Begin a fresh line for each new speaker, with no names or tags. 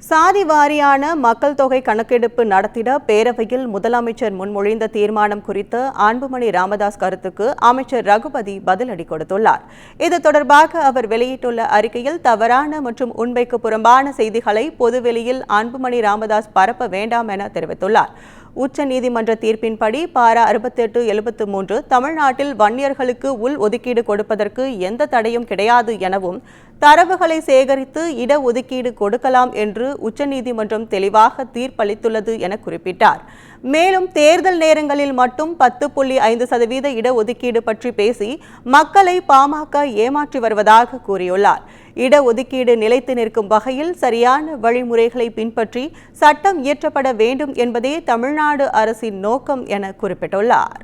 சாதி வாரியான மக்கள் தொகை கணக்கெடுப்பு நடத்திட பேரவையில் முதலமைச்சர் முன்மொழிந்த தீர்மானம் குறித்து அன்புமணி ராமதாஸ் கருத்துக்கு அமைச்சர் ரகுபதி பதிலடி கொடுத்துள்ளார். இது தொடர்பாக அவர் வெளியிட்டுள்ள அறிக்கையில் தவறான மற்றும் உண்மைக்கு புறம்பான செய்திகளை பொதுவெளியில் அன்புமணி ராமதாஸ் பரப்ப வேண்டாம் என தெரிவித்துள்ளார். உச்சநீதிமன்ற தீர்ப்பின்படி பாரா 6873 தமிழ்நாட்டில் வன்னியர்களுக்கு உள் ஒதுக்கீடு கொடுப்பதற்கு எந்த தடையும் கிடையாது எனவும் தரவுகளை சேகரித்து இடஒதுக்கீடு கொடுக்கலாம் என்று உச்சநீதிமன்றம் தெளிவாக தீர்ப்பளித்துள்ளது என குறிப்பிட்டார். மேலும் தேர்தல் நேரங்களில் மட்டும் 10.5% இடஒதுக்கீடு பற்றி பேசி மக்களை பாமக ஏமாற்றி வருவதாக கூறியுள்ளார். இடஒதுக்கீடு நிலைத்து நிற்கும் வகையில் சரியான வழிமுறைகளை பின்பற்றி சட்டம் இயற்றப்பட வேண்டும் என்பதே தமிழ்நாடு அரசின் நோக்கம் என குறிப்பிட்டுள்ளார்.